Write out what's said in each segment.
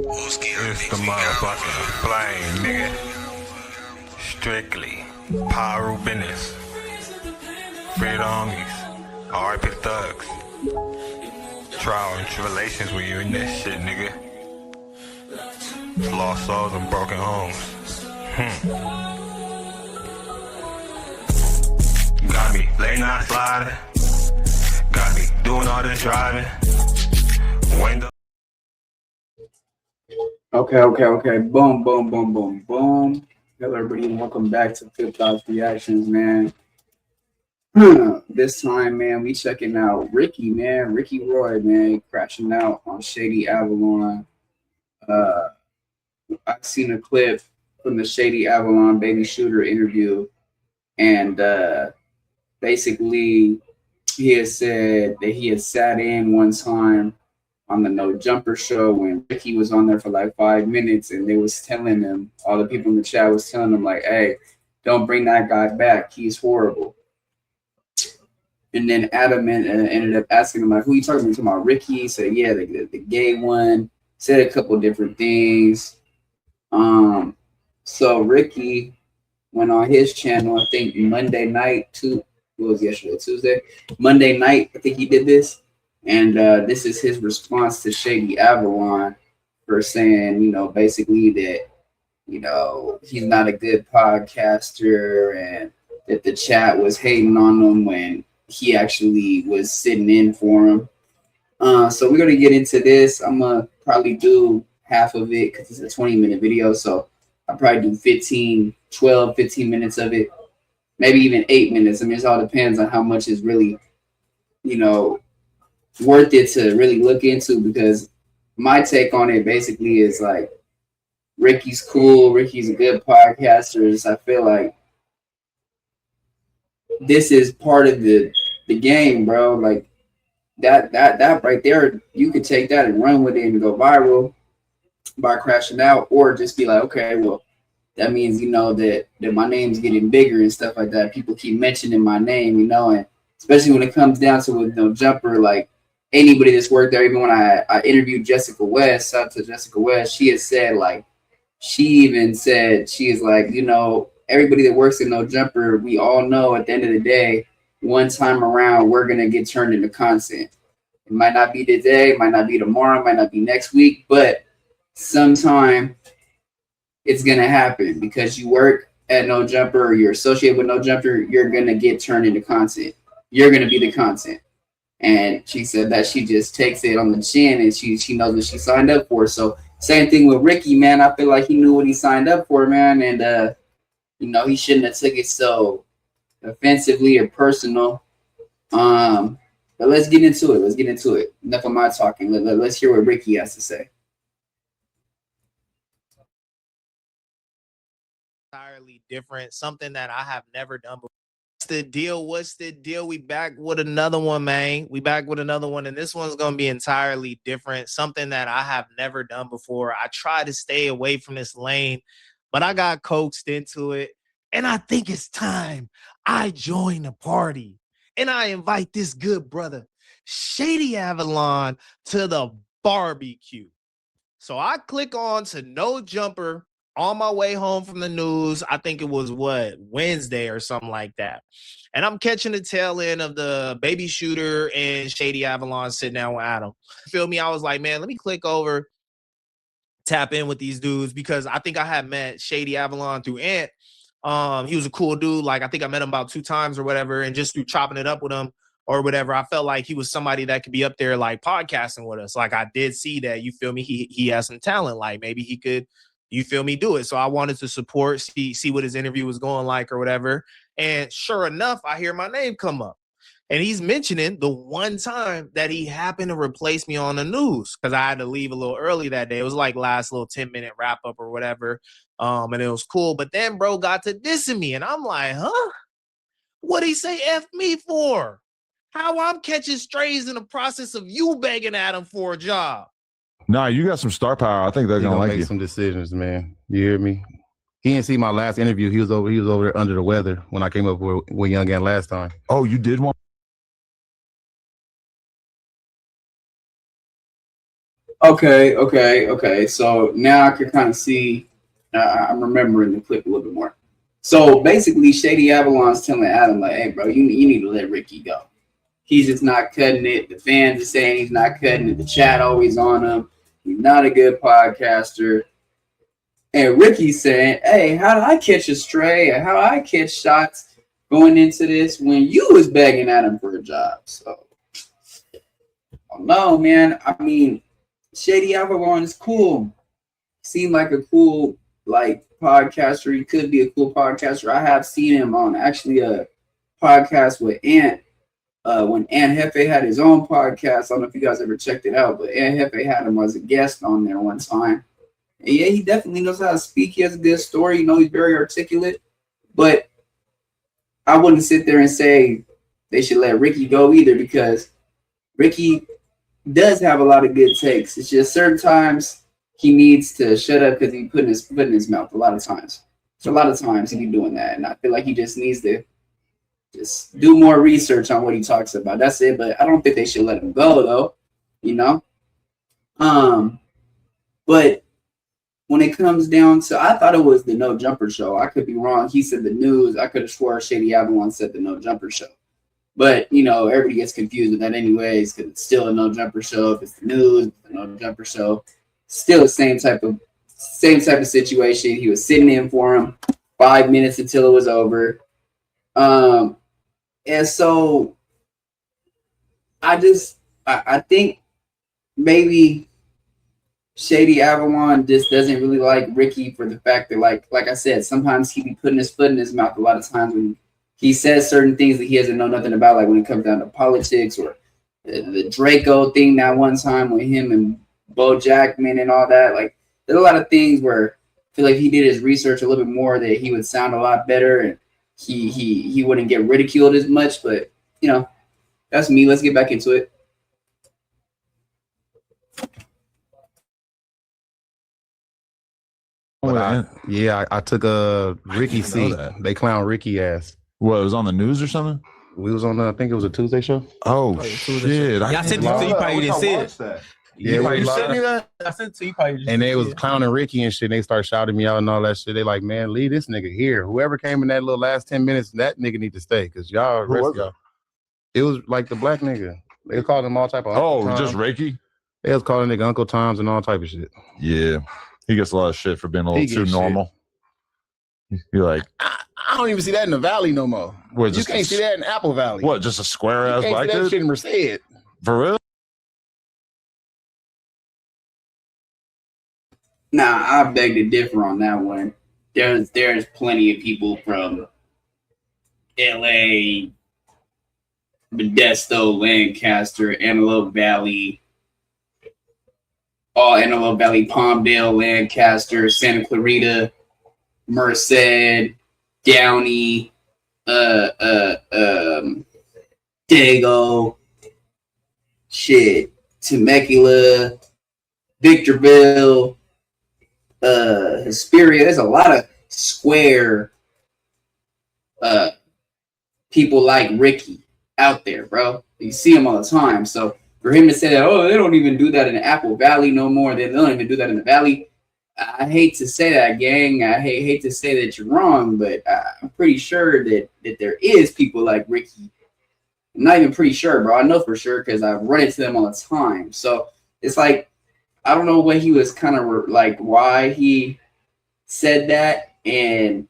It's the motherfucking flame, nigga. Strictly power business. Free the homies. R.I.P. the thugs. Trial and tribulations when you in this shit, nigga. Lost souls and broken homes. Got me late night sliding. Got me doing all this driving. Window. Okay. Boom. Hello, everybody, and welcome back to Flip&EazyDiscussions, man. This time, man, we checking out Ricky, man. Ricky Roy, man, crashing out on Shady Avalon. I've seen a clip from the Shady Avalon baby shooter interview, and basically he has said that he had sat in one time on the No Jumper show when Ricky was on there for like 5 minutes, and they was telling him, all the people in the chat was telling him like, hey, don't bring that guy back, he's horrible. And then Adam ended up asking him like, who you talking about? Ricky? He said, yeah, the gay one. Said a couple different things. So Ricky went on his channel, I think Monday night, what was yesterday, Tuesday? Monday night, I think he did this. And this is his response to Shady Avalon for saying, basically that, he's not a good podcaster and that the chat was hating on him when he actually was sitting in for him. So we're going to get into this. I'm going to probably do half of it because it's a 20-minute video. So I'll probably do 12, 15 minutes of it, maybe even 8 minutes. I mean, it all depends on how much is really, worth it to really look into, because my take on it basically is like, Ricky's cool. Ricky's a good podcaster. So I feel like this is part of the game, bro. Like that right there, you could take that and run with it and go viral by crashing out, or just be like, okay, well, that means, that my name's getting bigger and stuff like that. People keep mentioning my name, and especially when it comes down to with No Jumper, like anybody that's worked there, even when I interviewed Jessica West, shout out to Jessica West, she has said, like, she is like, everybody that works in No Jumper, we all know at the end of the day, one time around, we're going to get turned into content. It might not be today, it might not be tomorrow, it might not be next week, but sometime it's going to happen because you work at No Jumper or you're associated with No Jumper, you're going to get turned into content. You're going to be the content. And she said that she just takes it on the chin and she knows what she signed up for. So same thing with Ricky, man. I feel like he knew what he signed up for, man. And, he shouldn't have took it so offensively or personal. But let's get into it. Enough of my talking. Let's hear what Ricky has to say. Entirely different, something that I have never done before. What's the deal? We back with another one, man. And this one's gonna be entirely different, something that I have never done before. I try to stay away from this lane, but I got coaxed into it, and I think it's time I join the party, and I invite this good brother Shady Avalon to the barbecue. So I click on to No Jumper on my way home from the news. I think it was Wednesday or something like that. And I'm catching the tail end of the baby shooter and Shady Avalon sitting down with Adam. Feel me? I was like, man, let me click over, tap in with these dudes, because I think I had met Shady Avalon through Ant. He was a cool dude. Like, I think I met him about 2 times or whatever. And just through chopping it up with him or whatever, I felt like he was somebody that could be up there like podcasting with us. Like, I did see that, you feel me? He has some talent. Like, maybe he could, you feel me, do it. So I wanted to support, see what his interview was going like or whatever. And sure enough, I hear my name come up. And he's mentioning the one time that he happened to replace me on the news, because I had to leave a little early that day. It was like last little 10-minute wrap up or whatever. And it was cool. But then bro got to dissing me. And I'm like, huh? What'd he say F me for? How I'm catching strays in the process of you begging Adam for a job? Nah, you got some star power. I think they're gonna make you. Some decisions, man. You hear me? He didn't see my last interview. He was over there under the weather when I came up with Young Ant last time. Oh, you did one? Okay. So now I can kind of see. I'm remembering the clip a little bit more. So basically, Shady Avalon's telling Adam like, "Hey, bro, you need to let Ricky go. He's just not cutting it. The fans are saying he's not cutting it. The chat always on him. He's not a good podcaster." And Ricky's saying, "Hey, how did I catch a stray? And how did I catch shots going into this when you was begging at him for a job?" So, no, man. I mean, Shady Avalon is cool. Seemed like a cool podcaster. He could be a cool podcaster. I have seen him on actually a podcast with Ant. When Ant Hefe had his own podcast, I don't know if you guys ever checked it out, but Ant Hefe had him as a guest on there one time. And yeah, he definitely knows how to speak. He has a good story. You know, he's very articulate. But I wouldn't sit there and say they should let Ricky go either, because Ricky does have a lot of good takes. It's just certain times he needs to shut up because he's putting his foot in his mouth a lot of times. So a lot of times he be doing that, and I feel like he just needs to just do more research on what he talks about. That's it. But I don't think they should let him go, though. You know. But when it comes down to, I thought it was the No Jumper Show. I could be wrong. He said the news. I could have swore Shady Avalon said the No Jumper Show. But, you know, everybody gets confused with that anyways, because it's still a No Jumper Show. If it's the news, it's the No Jumper Show. Still the same type of situation. He was sitting in for him 5 minutes until it was over. And so I think maybe Shady Avalon just doesn't really like Ricky for the fact that, like I said, sometimes he be putting his foot in his mouth a lot of times when he says certain things that he doesn't know nothing about, like when it comes down to politics or the Draco thing that one time with him and Bo Jackman and all that. Like, there's a lot of things where I feel like he did his research a little bit more, that he would sound a lot better and he wouldn't get ridiculed as much. But, you know, that's me. Let's get back into it. I took a Ricky seat. They clown Ricky ass. What, it was on the news or something? We was on I think it was a Tuesday show. Oh shit! I sent it to you, probably didn't see it. Yeah, you sent me that. I sent it to you, probably. And they was clowning Ricky and shit. They started shouting me out and all that shit. They like, man, leave this nigga here. Whoever came in that little last 10 minutes, that nigga need to stay, because y'all, it was like the black nigga. They called him all type of. Oh, just Ricky. They was calling nigga Uncle Toms and all type of shit. Yeah, he gets a lot of shit for being a little too normal. You're like, I don't even see that in the Valley no more. What, you can't see that in Apple Valley. What, just a square ass black dude? Shit in Merced. For real? Nah, I beg to differ on that one. There's plenty of people from LA, Modesto, Lancaster, Antelope Valley, Antelope Valley, Palmdale, Lancaster, Santa Clarita, Merced, Downey, Dago, Temecula, Victorville, Hesperia. There's a lot of square people like Ricky out there, bro. You see him all the time. So for him to say that, oh, they don't even do that in the Apple Valley no more, they don't even do that in the Valley, I hate to say that, gang. I hate to say that you're wrong, but I'm pretty sure that there is people like Ricky. I'm not even pretty sure, bro. I know for sure because I run into them all the time. So it's like, I don't know what he was kind of like, why he said that and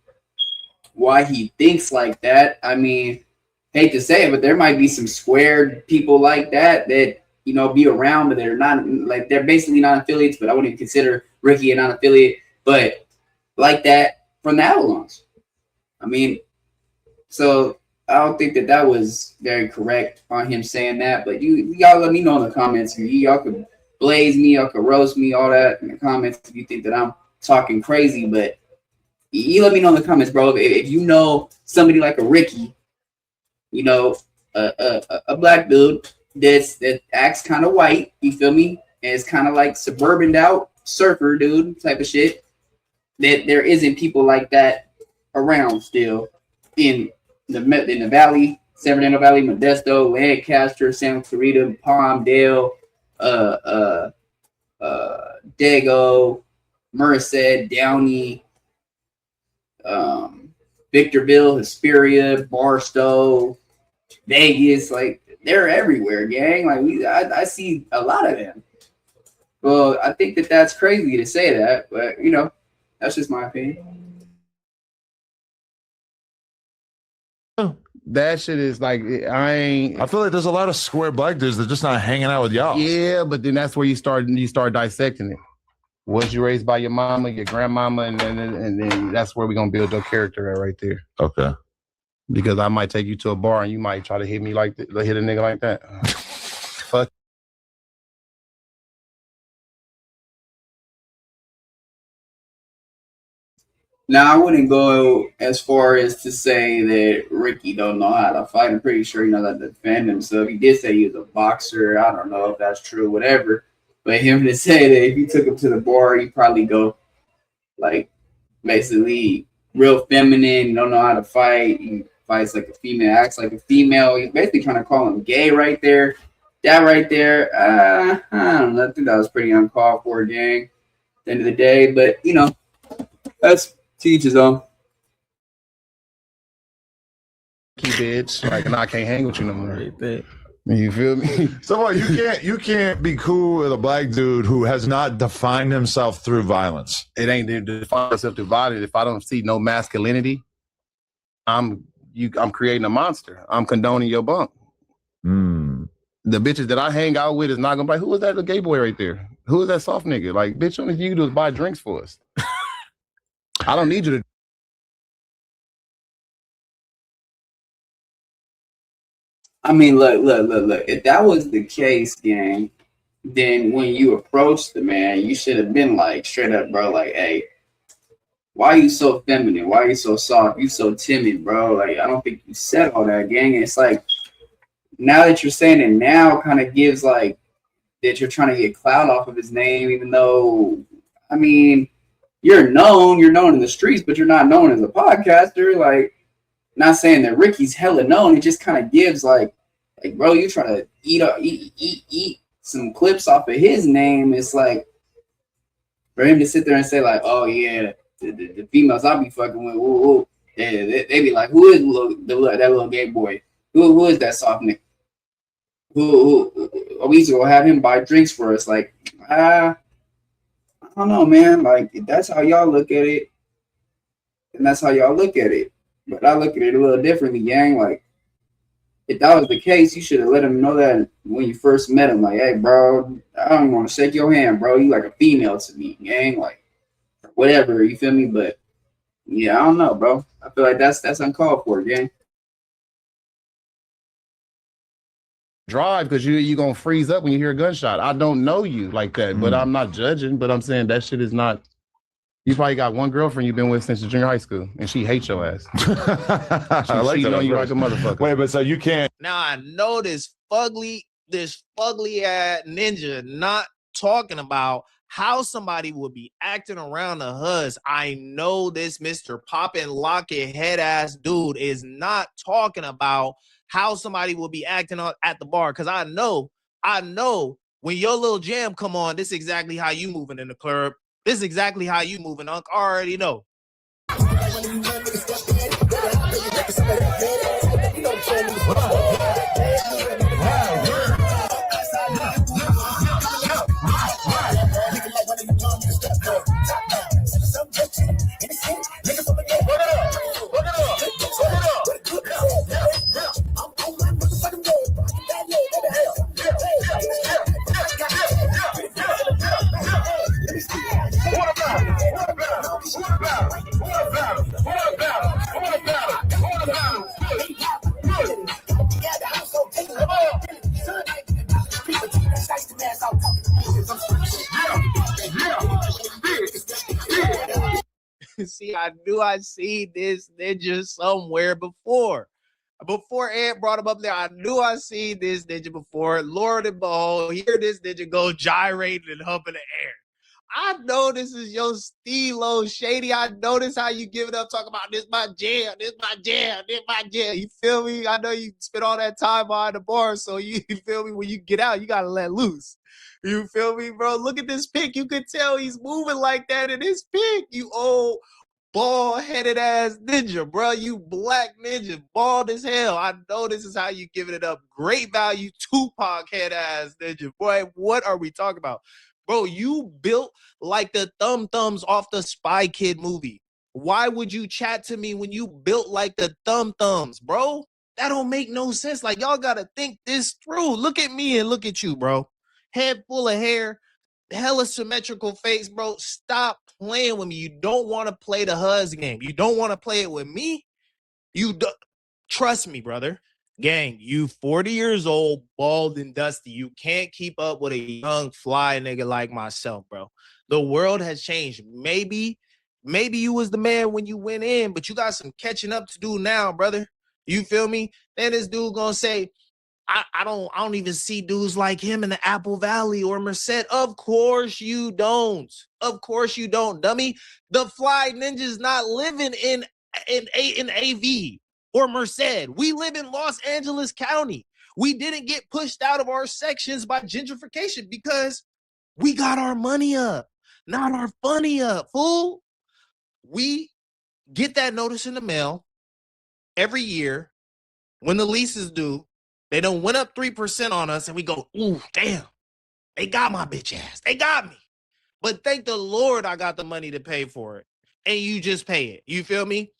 why he thinks like that. I mean, hate to say it, but there might be some squared people like that, you know, be around, but they're not, like, they're basically non-affiliates, but I wouldn't even consider Ricky a non-affiliate, but like that from the Avalons. I mean, so I don't think that was very correct on him saying that, but y'all let me know in the comments. Y'all could blaze me, y'all could roast me, all that in the comments if you think that I'm talking crazy, but you let me know in the comments, bro. If you know somebody like a Ricky, you know, a black dude that acts kind of white, you feel me, and it's kind of like suburban out surfer dude type of shit, that there isn't people like that around still in the Valley, San Fernando Valley, Modesto, Lancaster, Santa Clarita, Palmdale, Dago, Merced, Downey, Victorville, Hesperia, Barstow, Vegas, like they're everywhere, gang. Like I see a lot of them. Well, I think that's crazy to say that, but you know, that's just my opinion. That shit is like I feel like there's a lot of square black dudes that just not hanging out with y'all. Yeah, but then that's where you start dissecting it. Was you raised by your mama, your grandmama, and then that's where we're gonna build your character at right there. Okay. Because I might take you to a bar and you might try to hit me like hit a nigga like that. Fuck. Now, I wouldn't go as far as to say that Ricky don't know how to fight. I'm pretty sure he knows how to defend himself. He did say he was a boxer. I don't know if that's true, whatever. But him to say that if you took him to the bar, he'd probably go like basically real feminine, don't know how to fight. He fights like a female, acts like a female. He's basically trying to call him gay right there. That right there, I don't know. I think that was pretty uncalled for, gang, at the end of the day. But, you know, that's teach his own. Key bitch, like, and I can't hang with you no more. You feel me? So what? You can't be cool with a black dude who has not defined himself through violence. It ain't define myself through violence. If I don't see no masculinity, I'm creating a monster. I'm condoning your bunk. The bitches that I hang out with is not gonna be like, who is that little gay boy right there? Who is that soft nigga? Like, bitch, only thing you can do is buy drinks for us. I don't need you to. I mean, look. If that was the case, gang, then when you approached the man, you should have been like, straight up, bro, like, hey, why are you so feminine? Why are you so soft? You so timid, bro. Like, I don't think you said all that, gang. It's like, now that you're saying it now kind of gives like that you're trying to get clout off of his name, even though, I mean, you're known in the streets, but you're not known as a podcaster. Like, not saying that Ricky's hella known. It just kind of gives like, bro, you trying to eat some clips off of his name. It's like for him to sit there and say like, oh yeah, the females I be fucking with, woo, they be like, who is that little gay boy? Who is that soft nigga? Who we used to go have him buy drinks for us? Like, I don't know, man. Like, that's how y'all look at it, and that's how y'all look at it. But I look at it a little differently, gang. Like, if that was the case, you should have let him know that when you first met him. Like, hey, bro, I don't even want to shake your hand, bro. You like a female to me, gang. Like, whatever, you feel me? But yeah, I don't know, bro. I feel like that's uncalled for, gang. Drive because you gonna freeze up when you hear a gunshot. I don't know you like that, but I'm not judging. But I'm saying that shit is not. You probably got one girlfriend you've been with since junior high school, and she hates your ass. I like that. You like a motherfucker. Wait, but so you can't. Now I know this fugly ass ninja not talking about how somebody would be acting around the huzz. I know this Mr. Poppin' Locket head ass dude is not talking about how somebody will be acting at the bar. Cause I know when your little jam come on, this is exactly how you moving in the club. This is exactly how you moving, Unc. I already know. See, I knew I seen this ninja somewhere before. Before Ed brought him up there, I knew I seen this ninja before. Lord and behold, here this ninja go gyrating and humping the air. I know this is your Stilo Shady. I know this how you give it up, talking about this my jam, this my jam, this my jam. You feel me? I know you spent all that time behind the bar, so you feel me? When you get out, you gotta let loose. You feel me, bro? Look at this pic. You could tell he's moving like that in his pic. You old bald-headed ass ninja, bro. You black ninja, bald as hell. I know this is how you giving it up. Great value, Tupac head ass ninja. Boy, what are we talking about? Bro, you built like the thumbs off the Spy Kid movie. Why would you chat to me when you built like the thumbs, bro? That don't make no sense. Like, y'all gotta think this through. Look at me and look at you, bro. Head full of hair, hella symmetrical face, bro. Stop playing with me. You don't want to play the Huz game. You don't want to play it with me. You don't. Trust me, brother. Gang, you 40 years old, bald and dusty. You can't keep up with a young fly nigga like myself, bro. The world has changed. Maybe you was the man when you went in, but you got some catching up to do now, brother. You feel me? Then this dude gonna say, I don't even see dudes like him in the Apple Valley or Merced. Of course you don't. Of course you don't, dummy. The Fly Ninja's not living in AV or Merced. We live in Los Angeles County. We didn't get pushed out of our sections by gentrification because we got our money up, not our funny up, fool. We get that notice in the mail every year when the lease is due. They done went up 3% on us, and we go, ooh, damn, they got my bitch ass. They got me. But thank the Lord I got the money to pay for it. And you just pay it. You feel me?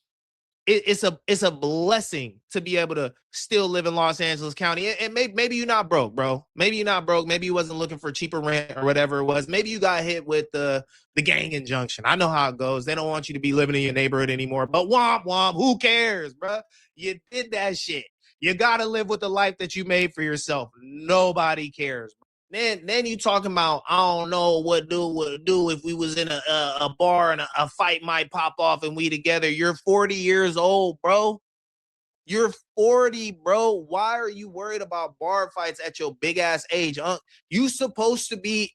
It's a blessing to be able to still live in Los Angeles County. And maybe you're not broke, bro. Maybe you're not broke. Maybe you wasn't looking for cheaper rent or whatever it was. Maybe you got hit with the gang injunction. I know how it goes. They don't want you to be living in your neighborhood anymore. But womp womp, who cares, bro? You did that shit. You got to live with the life that you made for yourself. Nobody cares. Then you talking about, I don't know what dude would do if we was in a bar and a fight might pop off and we together. You're 40 years old, bro. You're 40, bro. Why are you worried about bar fights at your big ass age? You supposed to be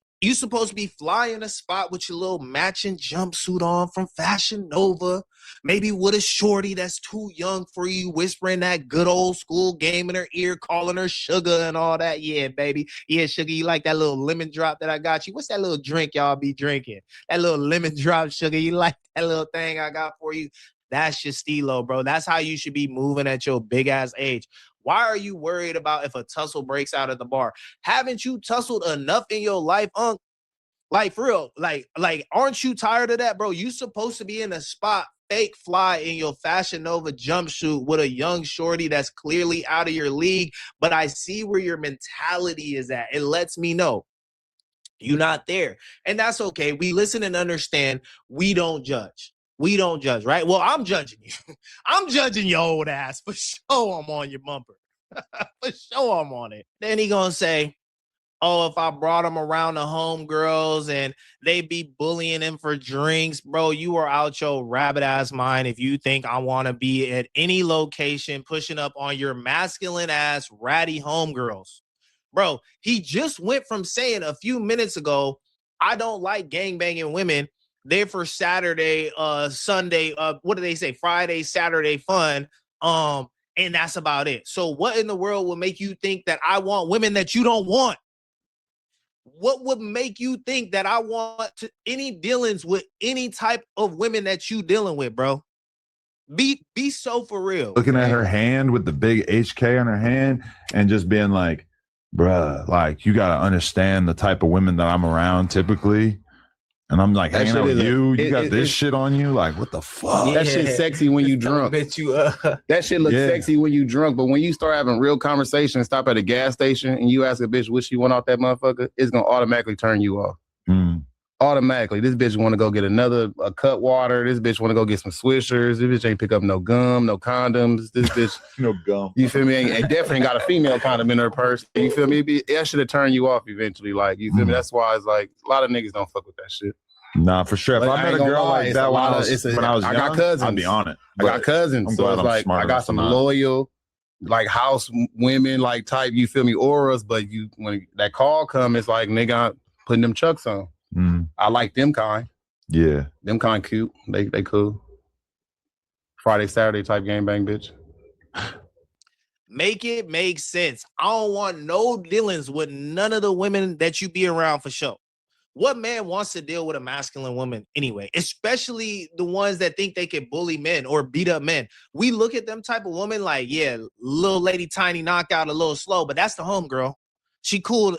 flying a spot with your little matching jumpsuit on from Fashion Nova. Maybe with a shorty that's too young for you, whispering that good old school game in her ear, calling her sugar and all that. Yeah, baby. Yeah, sugar, you like that little lemon drop that I got you? What's that little drink y'all be drinking? That little lemon drop, sugar. You like that little thing I got for you? That's your stilo, bro. That's how you should be moving at your big ass age. Why are you worried about if a tussle breaks out at the bar? Haven't you tussled enough in your life, Unc? Like, for real, like, aren't you tired of that, bro? You supposed to be in a spot, fake fly in your Fashion Nova jumpsuit with a young shorty that's clearly out of your league, but I see where your mentality is at. It lets me know you're not there. And that's okay. We listen and understand. We don't judge. We don't judge, right? Well, I'm judging you. I'm judging your old ass. For sure I'm on your bumper. For sure I'm on it. Then he gonna say, oh, if I brought him around the homegirls and they be bullying him for drinks, bro, you are out your rabbit ass mind if you think I want to be at any location pushing up on your masculine ass ratty homegirls. Bro, he just went from saying a few minutes ago, I don't like gangbanging women. They're for Saturday, Sunday, what do they say? Friday, Saturday fun. And that's about it. So what in the world will make you think that I want women that you don't want? What would make you think that I want any dealings with any type of women that you dealing with, bro? Be so for real. Looking at her hand with the big HK on her hand and just being like, bruh, like, you got to understand the type of women that I'm around typically. And I'm like, hanging out with you. You got this shit on you. Like, what the fuck? Yeah. That shit's sexy when you drunk. That shit looks sexy when you drunk. But when you start having real conversation, stop at a gas station and you ask a bitch what she want off that motherfucker, it's going to automatically turn you off. Automatically. This bitch want to go get a cut water. This bitch want to go get some Swishers. This bitch ain't pick up no gum, no condoms. This bitch. No gum. You feel me? And definitely got a female condom in her purse. You feel me? That should have turned you off eventually. Like, you feel me? That's why it's like a lot of niggas don't fuck with that shit. Nah, for sure. If I met a girl like that when I was young, I got cousins. I'd be on it. I got cousins. So it's like, I got some loyal, like house women, like type, you feel me, auras. But when that call come, it's like, nigga, putting them chucks on. I like them kind. Yeah. Them kind cute. They cool. Friday, Saturday type gangbang bitch. Make it make sense. I don't want no dealings with none of the women that you be around for sure. What man wants to deal with a masculine woman anyway, especially the ones that think they can bully men or beat up men? We look at them type of woman like, yeah, little lady tiny knockout a little slow, but that's the homegirl. She cool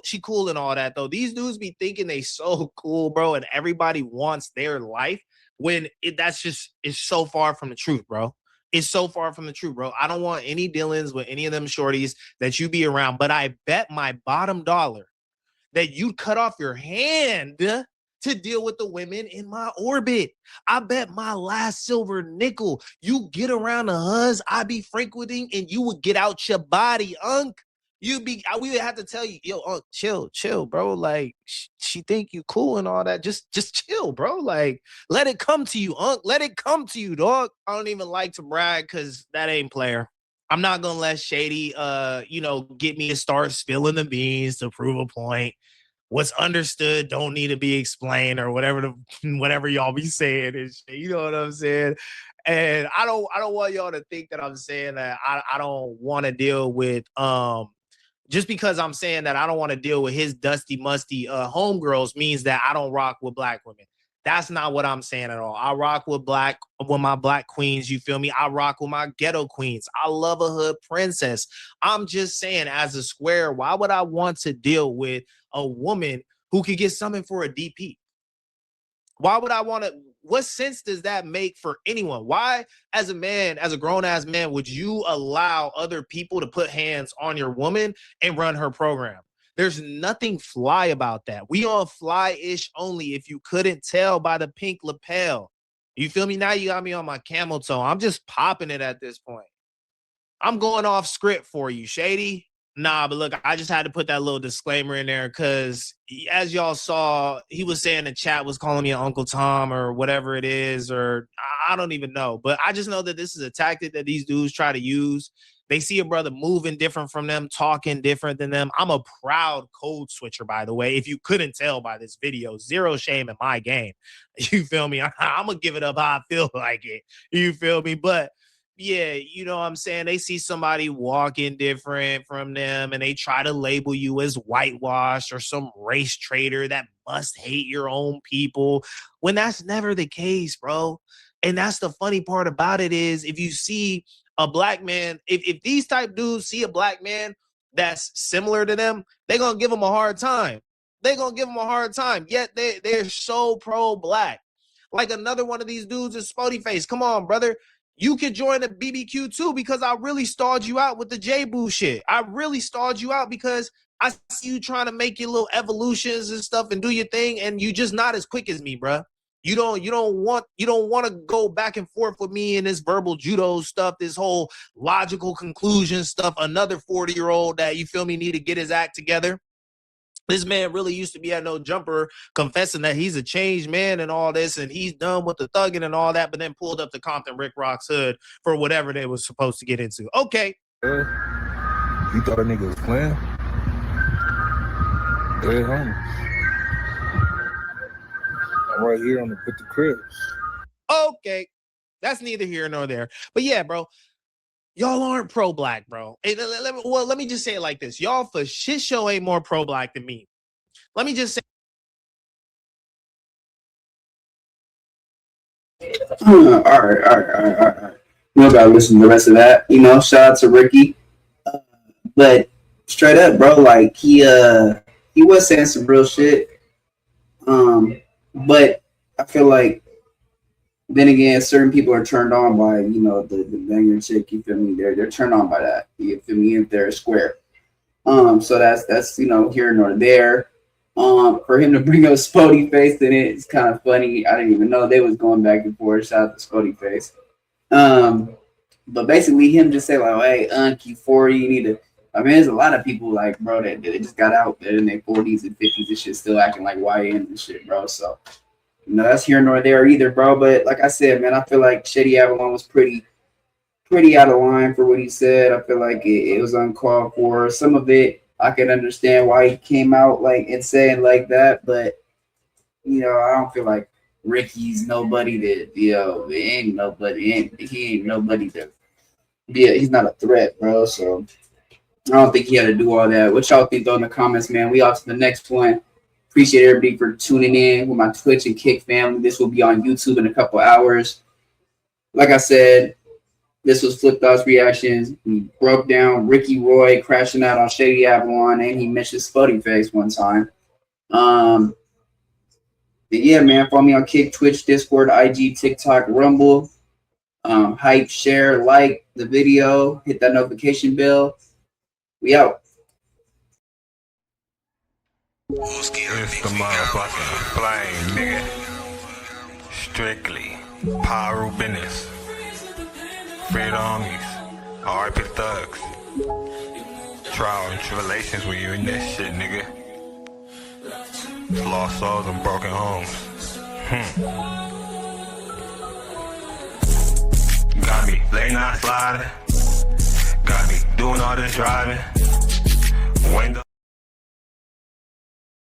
and all that though. These dudes be thinking they so cool, bro, and everybody wants their life when that's just is so far from the truth, bro. It's so far from the truth, bro. I don't want any dealings with any of them shorties that you be around, but I bet my bottom dollar that you'd cut off your hand to deal with the women in my orbit. I bet my last silver nickel you get around the huz I be frequenting and you would get out your body, Unc. We would have to tell you, yo, Unc, chill, bro. Like, she think you cool and all that. Just chill, bro. Like, let it come to you, Unc. Let it come to you, dog. I don't even like to brag because that ain't player. I'm not gonna let Shady, get me to start spilling the beans to prove a point. What's understood don't need to be explained or whatever y'all be saying is, you know what I'm saying? And I don't want y'all to think that I'm saying that I don't want to deal with just because I'm saying that I don't want to deal with his dusty musty homegirls means that I don't rock with black women. That's not what I'm saying at all. I rock with my black queens, you feel me? I rock with my ghetto queens. I love a hood princess. I'm just saying, as a square, why would I want to deal with a woman who could get summoned for a DP? Why would I want to? What sense does that make for anyone? Why, as a man, as a grown-ass man, would you allow other people to put hands on your woman and run her program? There's nothing fly about that. We on fly-ish only, if you couldn't tell by the pink lapel. You feel me? Now you got me on my camel toe. I'm just popping it at this point. I'm going off script for you, Shady. Nah, but look, I just had to put that little disclaimer in there because as y'all saw, he was saying the chat was calling me Uncle Tom or whatever it is, or I don't even know. But I just know that this is a tactic that these dudes try to use. They see a brother moving different from them, talking different than them. I'm a proud code switcher, by the way. If you couldn't tell by this video, zero shame in my game. You feel me? I'm going to give it up how I feel like it. You feel me? But yeah, you know what I'm saying? They see somebody walking different from them and they try to label you as whitewashed or some race traitor that must hate your own people when that's never the case, bro. And that's the funny part about it is if you see a black man, if these type dudes see a black man that's similar to them, they're going to give them a hard time. They're going to give them a hard time. Yet they're so pro-black. Like another one of these dudes is SpoetyFace. Come on, brother. You could join the BBQ too because I really stalled you out with the J-Boo shit. I really stalled you out because I see you trying to make your little evolutions and stuff and do your thing, and you just not as quick as me, bro. You don't want to go back and forth with me in this verbal judo stuff, this whole logical conclusion stuff. Another 40-year-old that you feel me need to get his act together. This man really used to be at No Jumper confessing that he's a changed man and all this, and he's done with the thugging and all that, but then pulled up the Compton Rick Rock's hood for whatever they was supposed to get into. Okay. You thought a nigga was playing? Hey, homie. I'm right here on the cribs. Okay. That's neither here nor there. But yeah, bro. Y'all aren't pro-black, bro. Let me just say it like this. Y'all for shit show ain't more pro-black than me. Let me just say. All right. We don't gotta listen to the rest of that. You know, shout out to Ricky. But straight up, bro, like he was saying some real shit. But I feel like then again, certain people are turned on by, you know, the banger chick, you feel me? They're turned on by that. You feel me? If they're square. So that's you know, here nor there. For him to bring up SpoetyFace in it, it's kind of funny. I didn't even know they was going back and forth. Shout out to SpoetyFace. But basically him just say like, hey, you 40, you need to. I mean, there's a lot of people like, bro, that they just got out there in their 40s and 50s and shit, still acting like YN and shit, bro. So, you know, that's here nor there either, bro. But like I said, man, I feel like Shady Avalon was pretty out of line for what he said. I feel like it was uncalled for. Some of it, I can understand why he came out like and saying like that, but you know, I don't feel like Ricky's nobody that, you know, he ain't nobody to, yeah, he's not a threat, bro. So I don't think he had to do all that. What y'all think though in the comments, man? We out to the next one. Appreciate everybody for tuning in with my Twitch and Kick family. This will be on YouTube in a couple hours. Like I said, this was Flip Thoughts Reactions. We broke down Ricky Roy crashing out on Shady Avalon, and he mentioned SpoetyFace one time. But yeah, man, follow me on Kick, Twitch, Discord, IG, TikTok, Rumble. Hype, share, like the video, hit that notification bell. We out. It's the motherfucking flame, nigga. Strictly power business. Free the homies. R.I.P. thugs. Trial and tribulations when you in that shit, nigga. Lost souls and broken homes. Got me late night sliding. Got me doing all this driving. Window.